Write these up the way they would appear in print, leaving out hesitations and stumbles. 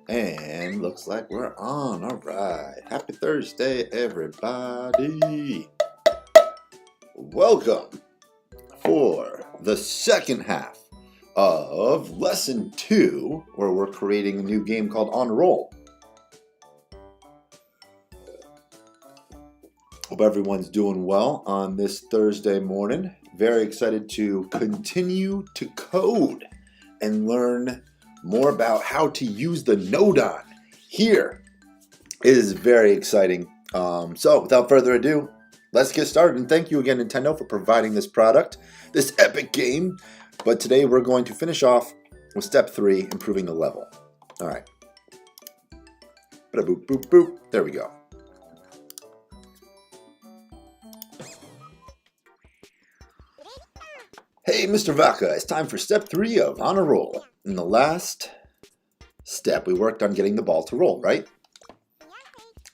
And looks like we're on. All right. Happy Thursday, everybody. Welcome for the second half of Lesson 2, where we're creating a new game called On Roll. Hope everyone's doing well on this Thursday morning. Very excited to continue to code and learn more about how to use the Nodon here. It is very exciting. So without further ado, let's get started. And thank you again, Nintendo, for providing this product, this epic game. But today we're going to finish off with step 3, improving the level. All right. Boop, boop, boop. There we go. Hey, Mr. Vaca, it's time for step 3 of On a Roll. In the last step, we worked on getting the ball to roll, right?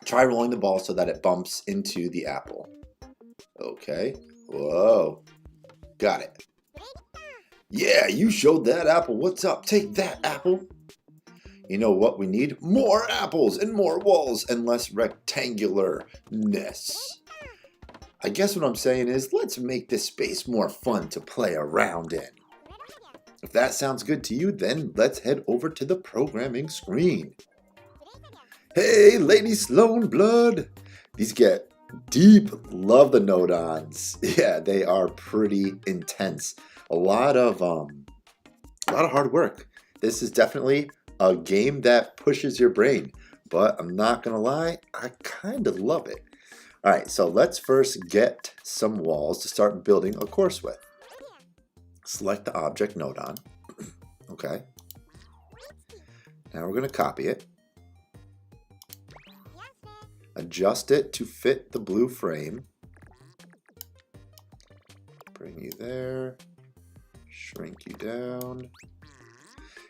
Try rolling the ball so that it bumps into the apple. Okay. Whoa. Got it. Yeah, you showed that apple. What's up? Take that, apple. You know what we need? More apples and more walls and less rectangularness. I guess what I'm saying is, let's make this space more fun to play around in. If that sounds good to you, then let's head over to the programming screen. Hey, Lady Sloan Blood! These get deep. Love the Nodons. Yeah, they are pretty intense. A lot of hard work. This is definitely a game that pushes your brain, but I'm not gonna lie, I kind of love it. All right, so let's first get some walls to start building a course with. Select the object Nodon. Okay. Now we're going to copy it. Adjust it to fit the blue frame. Bring you there. Shrink you down.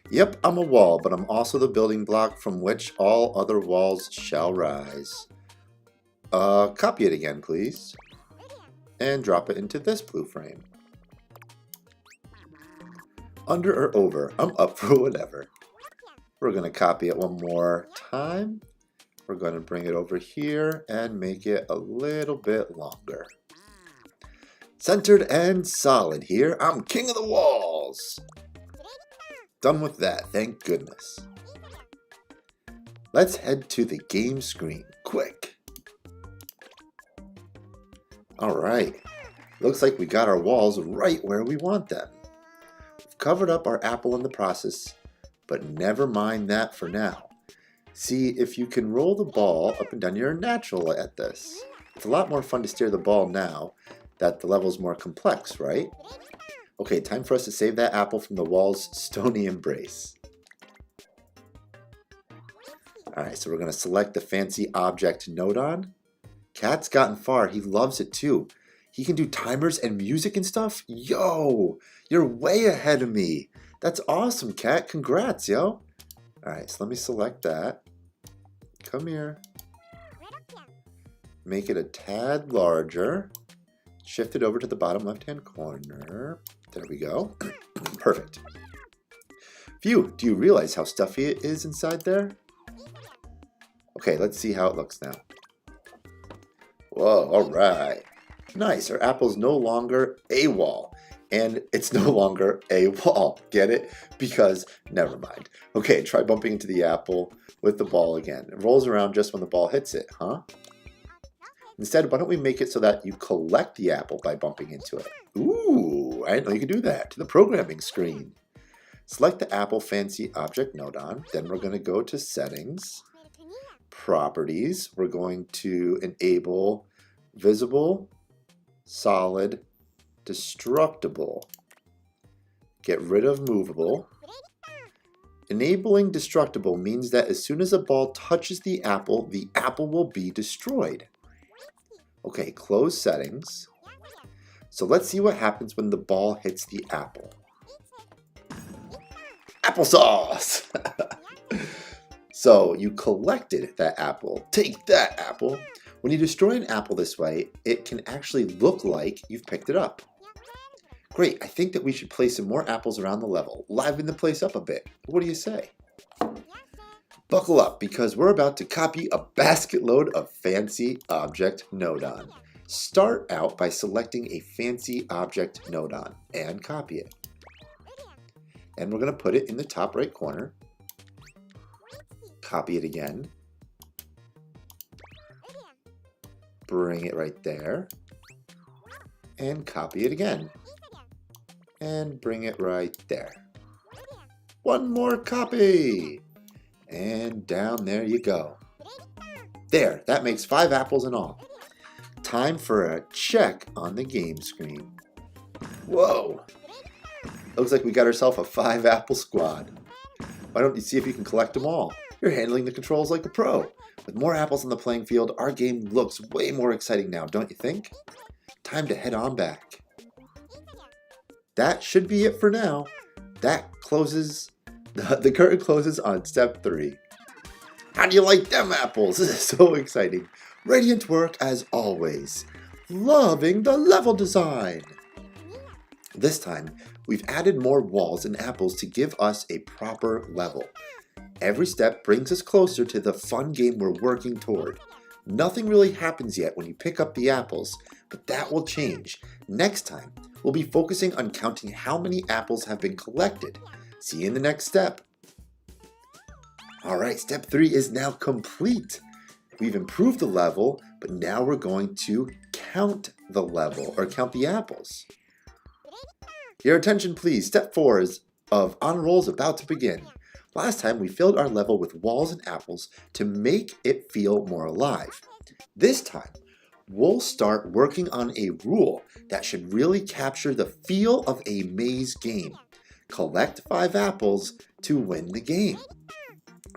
Yep, I'm a wall, but I'm also the building block from which all other walls shall rise. Copy it again, please. And drop it into this blue frame. Under or over, I'm up for whatever. We're going to copy it one more time. We're going to bring it over here and make it a little bit longer. Centered and solid here. I'm king of the walls. Done with that, thank goodness. Let's head to the game screen, quick. Alright, looks like we got our walls right where we want them. We've covered up our apple in the process, but never mind that for now. See if you can roll the ball up and down. You're natural at this. It's a lot more fun to steer the ball now that the level's more complex, right? Okay, time for us to save that apple from the wall's stony embrace. Alright, so we're going to select the fancy object Nodon. Cat's gotten far. He loves it too. He can do timers and music and stuff. Yo, you're way ahead of me. That's awesome, Cat. Congrats, yo. Alright, so let me select that. Come here. Make it a tad larger. Shift it over to the bottom left-hand corner. There we go. Perfect. Phew, do you realize how stuffy it is inside there? Okay, let's see how it looks now. Whoa, alright. Nice, our apple's no longer a wall. And it's no longer a wall. Get it? Because, never mind. Okay, try bumping into the apple with the ball again. It rolls around just when the ball hits it, huh? Instead, why don't we make it so that you collect the apple by bumping into it? Ooh, I didn't know you could do that. To the programming screen. Select the Apple Fancy Object Nodon. Then we're going to go to Settings. Properties. We're going to enable Visible, Solid, Destructible. Get rid of Movable. Enabling Destructible means that as soon as a ball touches the apple will be destroyed. Okay, close Settings. So let's see what happens when the ball hits the apple. Applesauce! So you collected that apple. Take that, apple. When you destroy an apple this way, it can actually look like you've picked it up. Great, I think that we should place some more apples around the level. Liven the place up a bit. What do you say? Buckle up because we're about to copy a basket load of fancy object Nodon. Start out by selecting a fancy object Nodon and copy it. And we're going to put it in the top right corner. Copy it again. Bring it right there. And copy it again. And bring it right there. One more copy. And down there you go. There, that makes 5 apples in all. Time for a check on the game screen. Whoa! Looks like we got ourselves a 5-apple squad. Why don't you see if you can collect them all? You're handling the controls like a pro. With more apples on the playing field, our game looks way more exciting now, don't you think? Time to head on back. That should be it for now. That closes... The curtain closes on step 3. How do you like them apples? This is so exciting. Radiant work as always. Loving the level design. This time, we've added more walls and apples to give us a proper level. Every step brings us closer to the fun game we're working toward. Nothing really happens yet when you pick up the apples, but that will change. Next time, we'll be focusing on counting how many apples have been collected. See you in the next step. Alright, step 3 is now complete. We've improved the level, but now we're going to count the level, or count the apples. Your attention please, step 4 of Honor Roll is about to begin. Last time we filled our level with walls and apples to make it feel more alive. This time, we'll start working on a rule that should really capture the feel of a maze game. Collect 5 apples to win the game.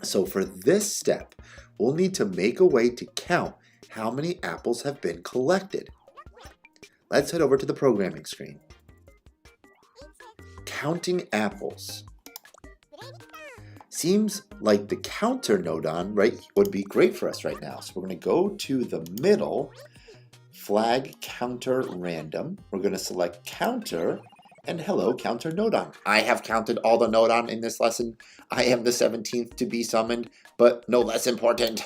So for this step, we'll need to make a way to count how many apples have been collected. Let's head over to the programming screen. Counting apples. Seems like the counter Nodon, right, would be great for us right now. So we're going to go to the middle, flag counter random. We're going to select counter. And hello, counter Nodon. I have counted all the Nodon in this lesson. I am the 17th to be summoned, but no less important.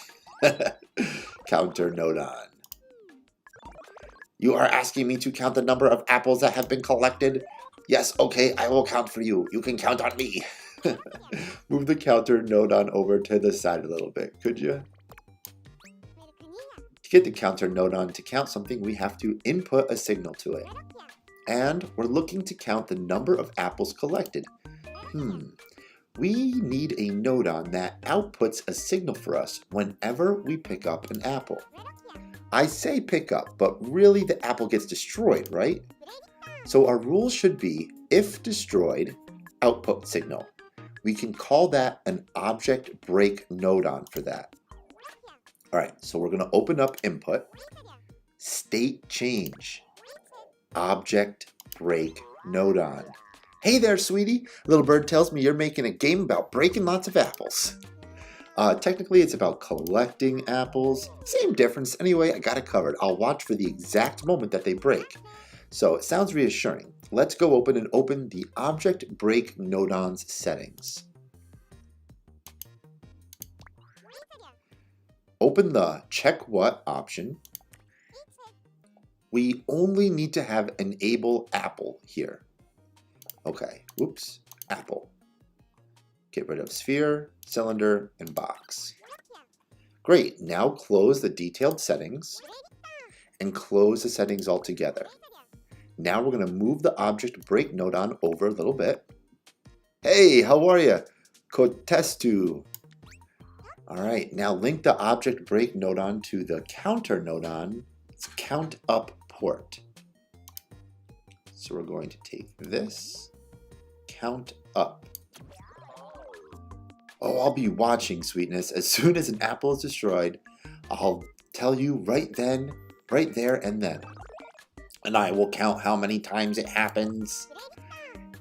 Counter Nodon. You are asking me to count the number of apples that have been collected? Yes, okay, I will count for you. You can count on me. Move the counter Nodon over to the side a little bit, could you? To get the counter Nodon to count something, we have to input a signal to it. And we're looking to count the number of apples collected. We need a Nodon that outputs a signal for us whenever we pick up an apple. I say pick up, but really the apple gets destroyed, right? So our rule should be, if destroyed, output signal. We can call that an object break Nodon for that. Alright, so we're going to open up input, state change. Object break Nodon. Hey there, sweetie. Little bird tells me you're making a game about breaking lots of apples. Technically, it's about collecting apples. Same difference. Anyway, I got it covered. I'll watch for the exact moment that they break. So it sounds reassuring. Let's go open the object break Nodon's settings. Open the check what option. We only need to have enable apple here. Okay, oops, apple. Get rid of sphere, cylinder, and box. Great, now close the detailed settings and close the settings altogether. Now we're going to move the object break Nodon over a little bit. Hey, how are you? Kotestu. Alright, now link the object break Nodon to the counter Nodon's count up port. So we're going to take this, count up. Oh, I'll be watching, sweetness. As soon as an apple is destroyed, I'll tell you right then, right there and then. And I will count how many times it happens.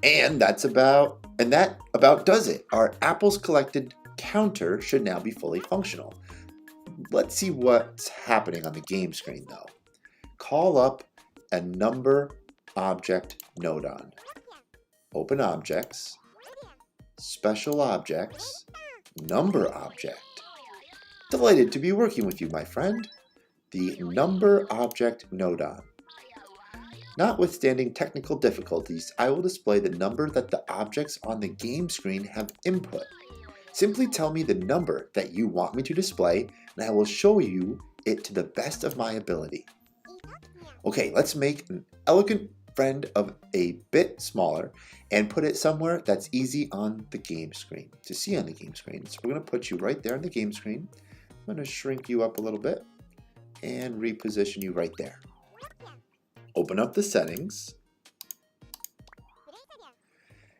And that about does it. Our apples collected counter should now be fully functional. Let's see what's happening on the game screen though. Call up a number object Nodon. Open objects, special objects, number object. Delighted to be working with you, my friend. The number object nodon. Notwithstanding technical difficulties, I will display the number that the objects on the game screen have input. Simply tell me the number that you want me to display, and I will show you it to the best of my ability. Okay, let's make an elegant friend of a bit smaller and put it somewhere that's easy on the game screen, to see on the game screen. So we're going to put you right there on the game screen. I'm going to shrink you up a little bit and reposition you right there. Open up the settings.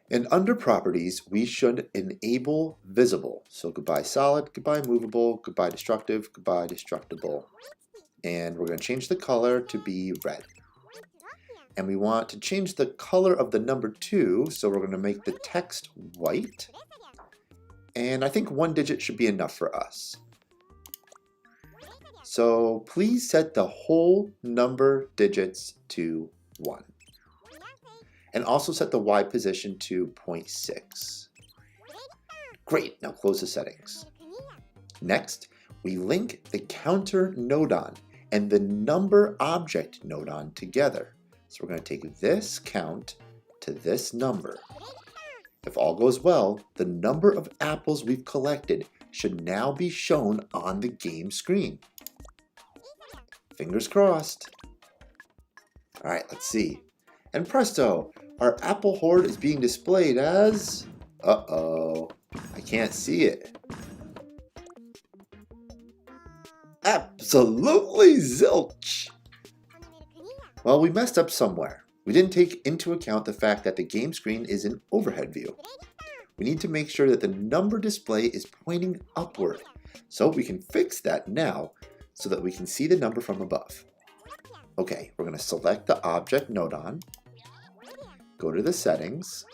And under properties, we should enable visible. So goodbye solid, goodbye movable, goodbye destructive, goodbye destructible. And we're going to change the color to be red. And we want to change the color of the number 2, so we're going to make the text white. And I think 1 digit should be enough for us. So please set the whole number digits to 1. And also set the Y position to 0.6. Great, now close the settings. Next, we link the counter nodon and the number object nodon together. So we're going to take this count to this number. If all goes well, the number of apples we've collected should now be shown on the game screen. Fingers crossed. All right, let's see. And presto, our apple hoard is being displayed as... Uh-oh, I can't see it. Absolutely zilch! Well, we messed up somewhere. We didn't take into account the fact that the game screen is an overhead view. We need to make sure that the number display is pointing upward. So we can fix that now so that we can see the number from above. Okay, we're going to select the object nodon, go to the settings,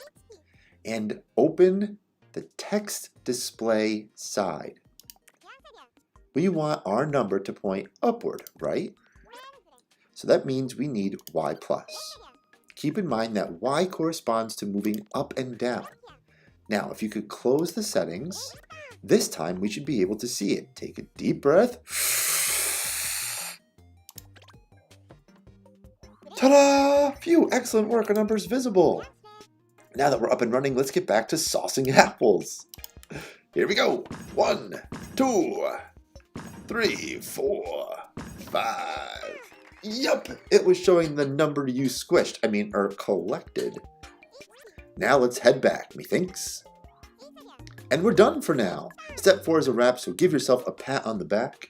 and open the text display side. We want our number to point upward, right? So that means we need Y+. Keep in mind that Y corresponds to moving up and down. Now, if you could close the settings, this time we should be able to see it. Take a deep breath. Ta-da! Phew, excellent work, our number's visible. Now that we're up and running, let's get back to saucing apples. Here we go. 1, 2, 3, 4, 5. Yup, it was showing the number you squished, or collected. Now let's head back, methinks. And we're done for now. Step 4 is a wrap, so give yourself a pat on the back.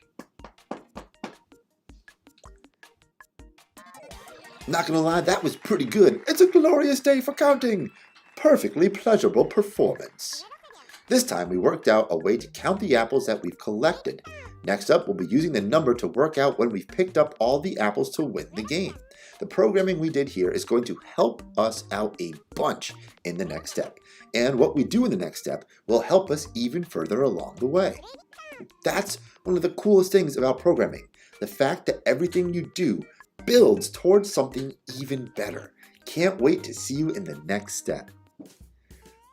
Not gonna lie, that was pretty good. It's a glorious day for counting. Perfectly pleasurable performance. This time we worked out a way to count the apples that we've collected. Next up, we'll be using the number to work out when we've picked up all the apples to win the game. The programming we did here is going to help us out a bunch in the next step. And what we do in the next step will help us even further along the way. That's one of the coolest things about programming. The fact that everything you do builds towards something even better. Can't wait to see you in the next step.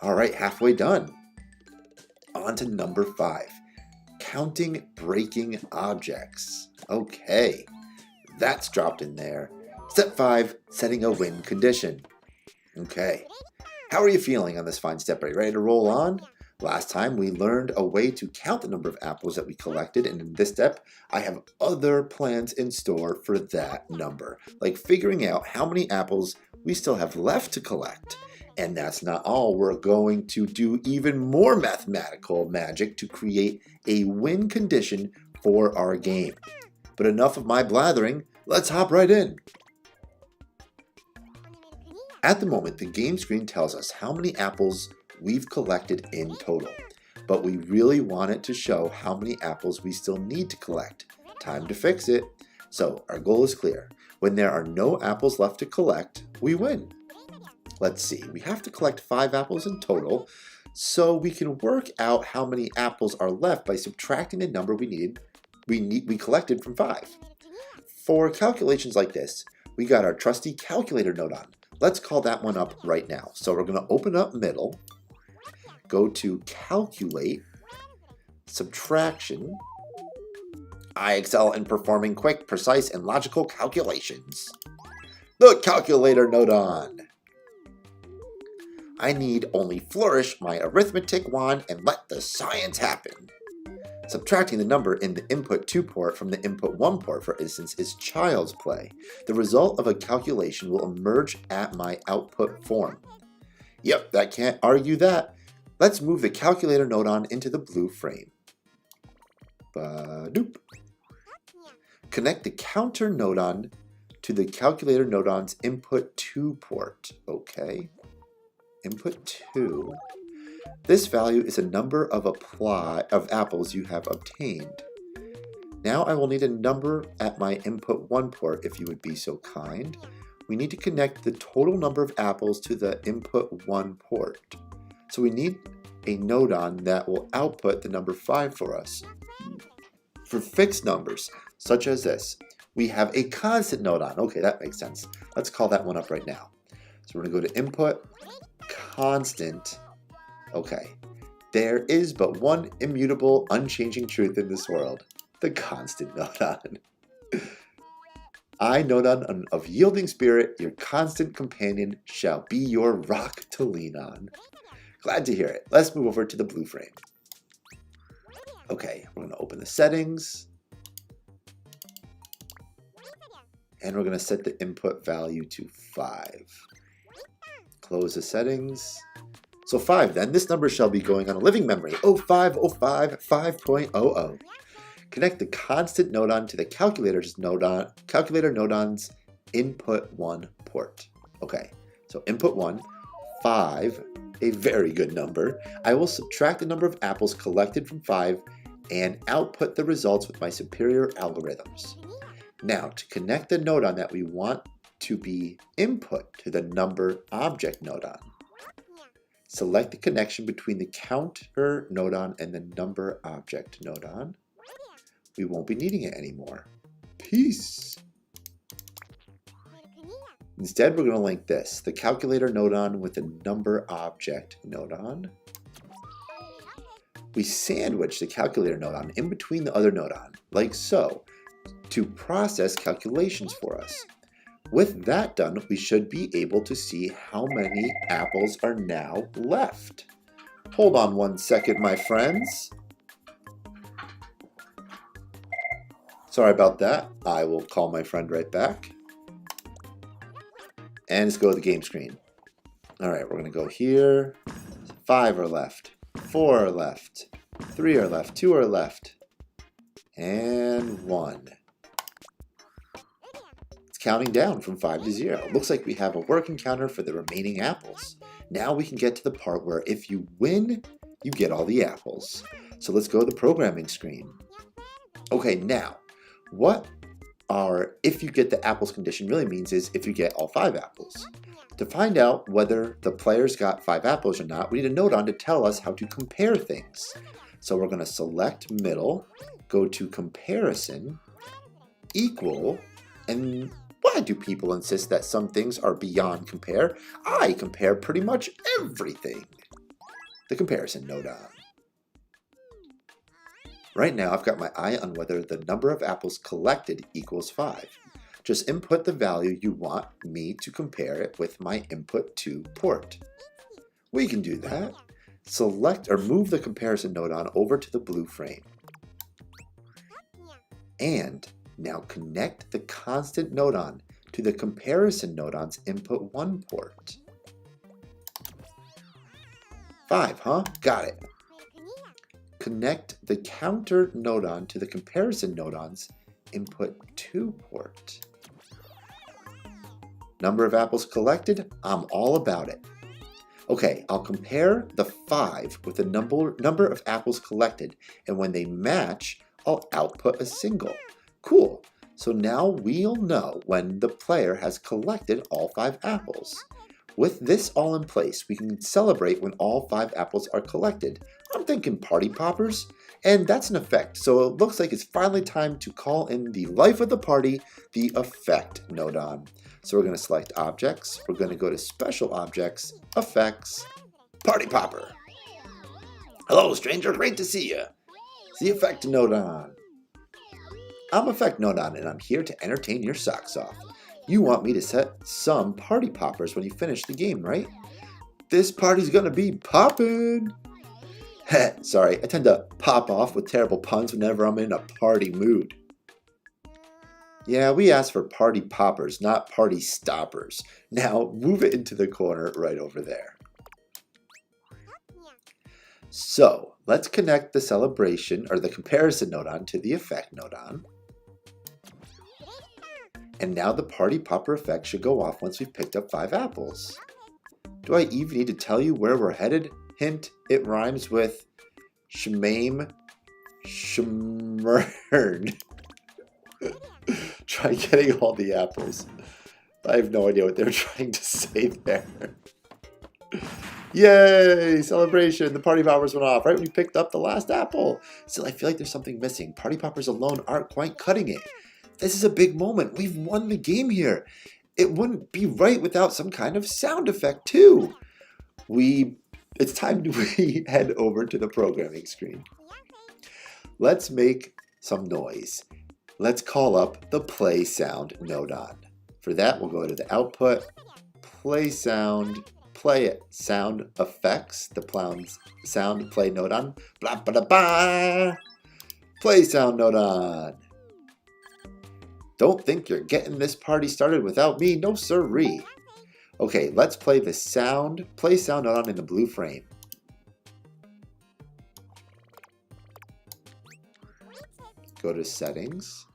All right, halfway done. On to number 5. Counting breaking objects. Okay, that's dropped in there. Step 5, setting a win condition. Okay, how are you feeling on this fine step? Are you ready to roll on? Last time we learned a way to count the number of apples that we collected, and in this step, I have other plans in store for that number, like figuring out how many apples we still have left to collect. And that's not all. We're going to do even more mathematical magic to create a win condition for our game. But enough of my blathering, let's hop right in. At the moment, the game screen tells us how many apples we've collected in total, but we really want it to show how many apples we still need to collect. Time to fix it. So our goal is clear. When there are no apples left to collect, we win. Let's see, we have to collect 5 apples in total, so we can work out how many apples are left by subtracting the number we collected from 5. For calculations like this, we got our trusty calculator nodon. Let's call that one up right now. So we're going to open up middle, go to calculate, subtraction. I excel in performing quick, precise, and logical calculations. The calculator nodon. I need only flourish my arithmetic wand and let the science happen. Subtracting the number in the input 2 port from the input 1 port, for instance, is child's play. The result of a calculation will emerge at my output form. Yep, that can't argue that. Let's move the calculator nodon into the blue frame. Ba-doop. Connect the counter nodon to the calculator nodon's input 2 port. Okay. Input 2. This value is a number of apples you have obtained. Now I will need a number at my input 1 port, if you would be so kind. We need to connect the total number of apples to the input 1 port. So we need a nodon that will output the number 5 for us. For fixed numbers, such as this, we have a constant nodon. Okay, that makes sense. Let's call that one up right now. So we're going to go to input, constant. Okay, there is but one immutable, unchanging truth in this world. The constant nodon. I, nodon of yielding spirit, your constant companion, shall be your rock to lean on. Glad to hear it. Let's move over to the blue frame. Okay, we're going to open the settings. And we're going to set the input value to 5. Close the settings. So 5 then. This number shall be going on a living memory. 0505 5.00. Connect the constant nodon to the calculator nodon's input 1 port. Okay, so input 1, 5, a very good number. I will subtract the number of apples collected from 5 and output the results with my superior algorithms. Now, to connect the nodon that we want to be input to the number object nodon, select the connection between the counter nodon and the number object nodon. We won't be needing it anymore. Peace. Instead, we're going to link this, the calculator nodon with the number object nodon. We sandwich the calculator nodon in between the other nodon, like so, to process calculations for us. With that done, we should be able to see how many apples are now left. Hold on 1 second, my friends. Sorry about that. I will call my friend right back. And let's go to the game screen. All right, we're going to go here. 5 are left. 4 are left. 3 are left. 2 are left. And 1. It's counting down from 5 to 0. Looks like we have a working counter for the remaining apples. Now we can get to the part where if you win, you get all the apples. So let's go to the programming screen. Okay, now, what our if you get the apples condition really means is if you get all 5 apples. To find out whether the players got 5 apples or not, we need a nodon to tell us how to compare things. So we're going to select middle, go to comparison, equal, and why do people insist that some things are beyond compare? I compare pretty much everything. The comparison nodon. Right now, I've got my eye on whether the number of apples collected equals 5. Just input the value you want me to compare it with my input 2 port. We can do that. Select or move the comparison nodon over to the blue frame. And now connect the constant nodon to the comparison nodon's input 1 port. 5, huh? Got it. Connect the counter nodon to the comparison nodon's input 2 port. Number of apples collected? I'm all about it. Okay, I'll compare the 5 with the number of apples collected, and when they match, I'll output a single. Cool. So now we'll know when the player has collected all 5 apples. With this all in place, we can celebrate when all 5 apples are collected. I'm thinking party poppers, and that's an effect. So it looks like it's finally time to call in the life of the party, the effect nodon. So we're going to select objects. We're going to go to special objects, effects, party popper. Hello, stranger. Great to see you. the Effect Nodon. I'm Effect Nodon, and I'm here to entertain your socks off. You want me to set some party poppers when you finish the game, right? This party's gonna be poppin'! Sorry, I tend to pop off with terrible puns whenever I'm in a party mood. Yeah, we asked for party poppers, not party stoppers. Now, move it into the corner right over there. So, let's connect the celebration or the comparison nodon to the effect nodon. And now the party popper effect should go off once we've picked up 5 apples. Do I even need to tell you where we're headed? Hint, it rhymes with Shemaim Shemern. Try getting all the apples. I have no idea what they're trying to say there. Yay! Celebration! The party poppers went off right when you picked up the last apple. Still, I feel like there's something missing. Party poppers alone aren't quite cutting it. This is a big moment. We've won the game here. It wouldn't be right without some kind of sound effect, too. It's time to head over to the programming screen. Let's make some noise. Let's call up the play sound nodon. For that, we'll go to the output, play sound effects, the sound play nodon, blah blah blah, play sound nodon. Don't think you're getting this party started without me, no sirree. Okay, let's play the play sound nodon in the blue frame. Go to settings.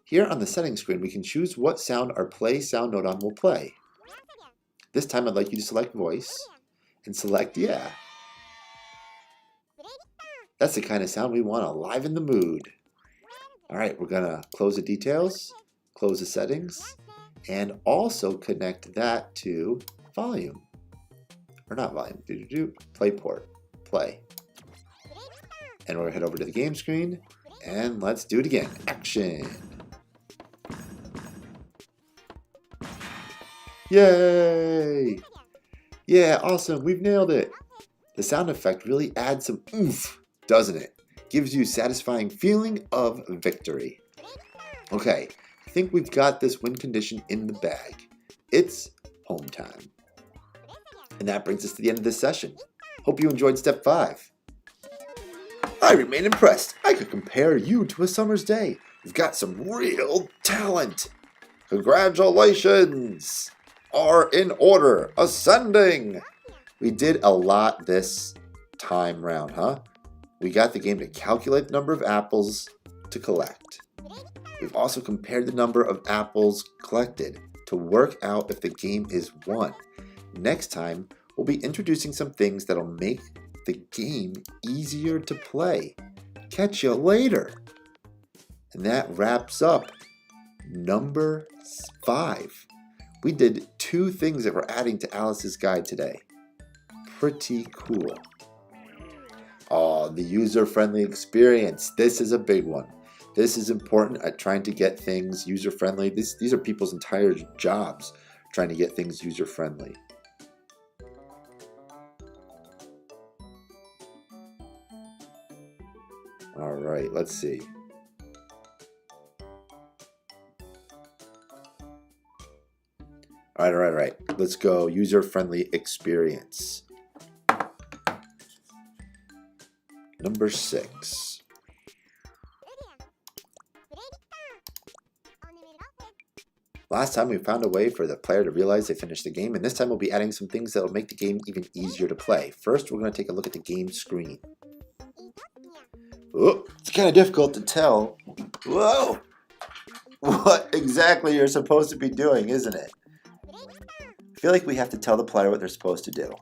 Here on the settings screen, we can choose what sound our play sound nodon will play. This time I'd like you to select voice and select yeah. That's the kind of sound we want to liven the mood. Alright, we're gonna close the details, close the settings, and also connect that to volume. Or not volume, play port, play. And we're gonna head over to the game screen, and let's do it again. Action! Yay! Yeah, awesome, we've nailed it. The sound effect really adds some oomph, doesn't it? Gives you a satisfying feeling of victory. Okay, I think we've got this win condition in the bag. It's home time. And that brings us to the end of this session. Hope you enjoyed step 5. I remain impressed. I could compare you to a summer's day. You've got some real talent. Congratulations! Are in order, ascending. We did a lot this time round, huh? We got the game to calculate the number of apples to collect. We've also compared the number of apples collected to work out if the game is won. Next time, we'll be introducing some things that'll make the game easier to play. Catch you later. And that wraps up number 5. We did 2 things that we're adding to Alice's guide today. Pretty cool. Oh, the user-friendly experience. This is a big one. This is important at trying to get things user-friendly. These are people's entire jobs, trying to get things user-friendly. All right, let's see. All right. Let's go user-friendly experience. Number 6. Last time we found a way for the player to realize they finished the game, and this time we'll be adding some things that will make the game even easier to play. First, we're going to take a look at the game screen. Oh, it's kind of difficult to tell. Whoa! What exactly you're supposed to be doing, isn't it? I feel like we have to tell the player what they're supposed to do.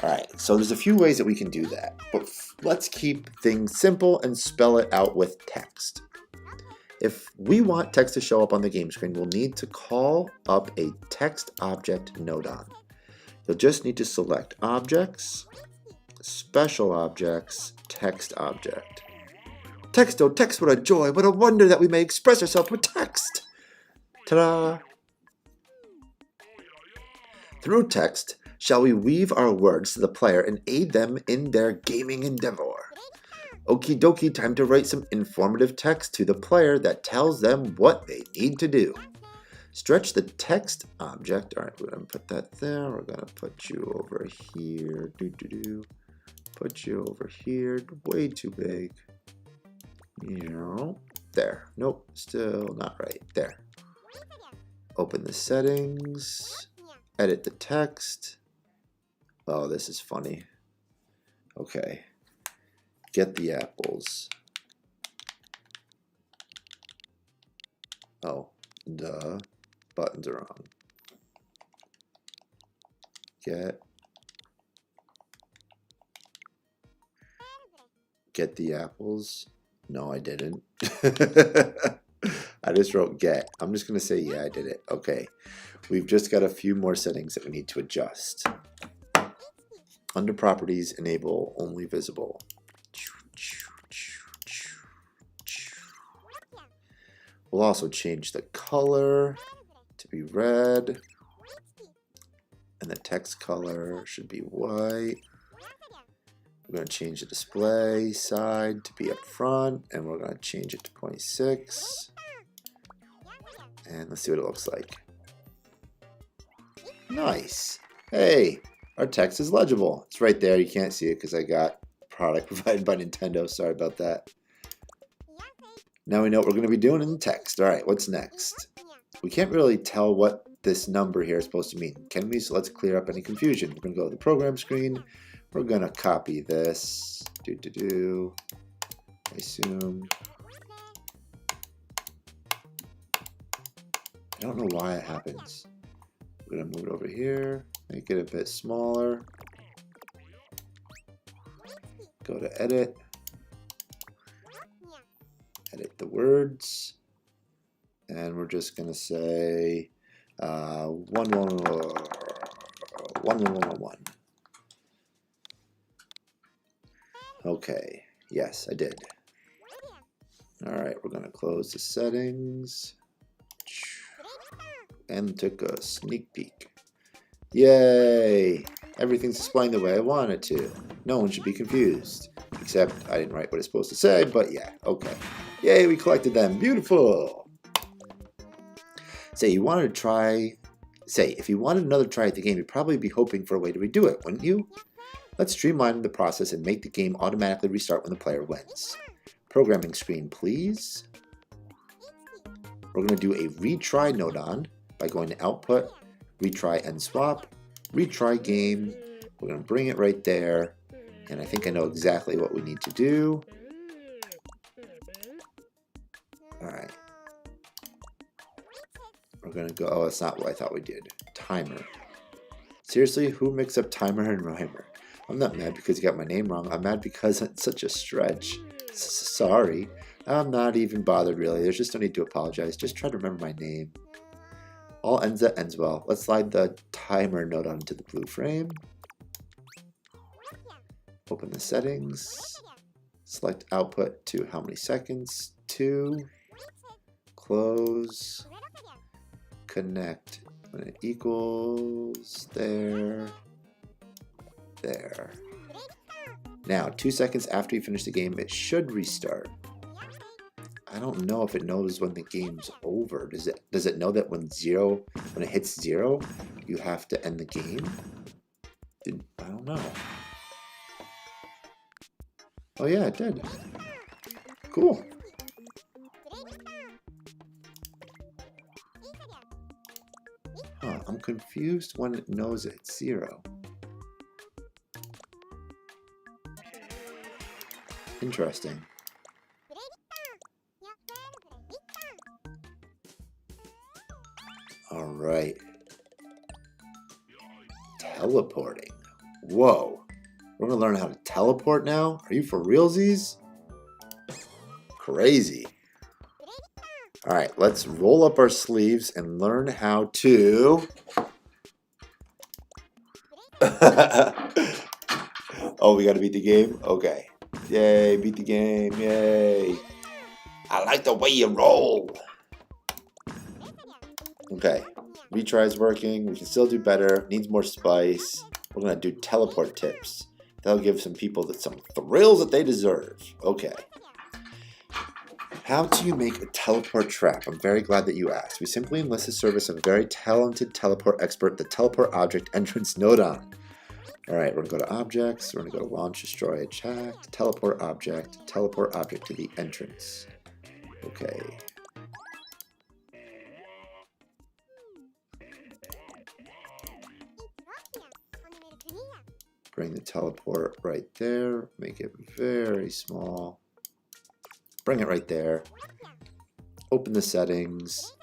Alright, so there's a few ways that we can do that, but let's keep things simple and spell it out with text. If we want text to show up on the game screen, we'll need to call up a text object nodon. You'll just need to select Objects, Special Objects, Text Object. Text, oh text, what a joy, what a wonder that we may express ourselves with text! Ta-da! Through text, shall we weave our words to the player and aid them in their gaming endeavor. Okie dokie, time to write some informative text to the player that tells them what they need to do. Stretch the text object. All right, we're going to put that there. We're going to put you over here. Put you over here. Way too big. There. Nope, still not right. There. Open the settings. Edit the text. Oh, this is funny. Okay. Get the apples. Oh, the buttons are wrong. Get the apples. No, I didn't. I just wrote get. I'm just going to say, yeah, I did it. Okay. We've just got a few more settings that we need to adjust. Under properties, enable only visible. We'll also change the color to be red. And the text color should be white. We're going to change the display side to be up front, and we're going to change it to 0.6. And let's see what it looks like. Nice. Hey, our text is legible. It's right there. You can't see it because I got product provided by Nintendo. Sorry about that. Now we know what we're going to be doing in the text. All right, what's next? We can't really tell what this number here is supposed to mean, can we? So let's clear up any confusion. We're going to go to the program screen. We're going to copy this. I assume. I don't know why it happens. We're going to move it over here. Make it a bit smaller. Go to edit. Edit the words. And we're just going to say 1111. Okay, yes, I did. All right, we're going to close the settings and took a sneak peek. Yay! Everything's displaying the way I want it to. No one should be confused. Except I didn't write what it's supposed to say, but yeah, okay. Yay, we collected them. Beautiful! If you wanted another try at the game, you'd probably be hoping for a way to redo it, wouldn't you? Let's streamline the process and make the game automatically restart when the player wins. Programming screen, please. We're going to do a retry nodon by going to output, retry and swap, retry game. We're going to bring it right there. And I think I know exactly what we need to do. All right. We're going to go, oh, that's not what I thought we did. Timer. Seriously, who mixed up timer and rhymer? I'm not mad because you got my name wrong. I'm mad because it's such a stretch. Sorry. I'm not even bothered, really. There's just no need to apologize. Just try to remember my name. All ends that ends well. Let's slide the timer node onto the blue frame. Open the settings. Select output to how many seconds? 2. Close. Connect when it equals there. There. Now, 2 seconds after you finish the game, it should restart. I don't know if it knows when the game's over. Does it know that when it hits 0, you have to end the game? I don't know. Oh yeah, it did. Cool. Huh, I'm confused when it knows it's 0. Interesting. All right. Teleporting. Whoa. We're going to learn how to teleport now? Are you for realsies? Crazy. All right, let's roll up our sleeves and learn how to... Oh, we got to beat the game? Okay. Yay, beat the game. Yay. I like the way you roll. Okay. Retry is working. We can still do better. Needs more spice. We're going to do teleport tips. That'll give some people some thrills that they deserve. Okay. How do you make a teleport trap? I'm very glad that you asked. We simply enlist the service of a very talented teleport expert, the teleport object entrance Nodon. Alright, we're going to go to objects. We're going to go to launch, destroy, check, teleport object to the entrance. Okay. Bring the teleport right there. Make it very small. Bring it right there. Open the settings.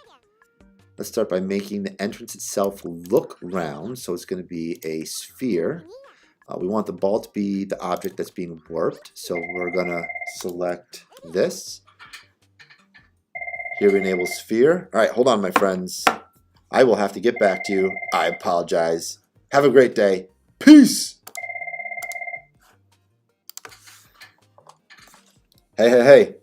Let's start by making the entrance itself look round. So it's going to be a sphere. We want the ball to be the object that's being warped. So we're going to select this. Here we enable sphere. All right, hold on, my friends. I will have to get back to you. I apologize. Have a great day. Peace. Hey.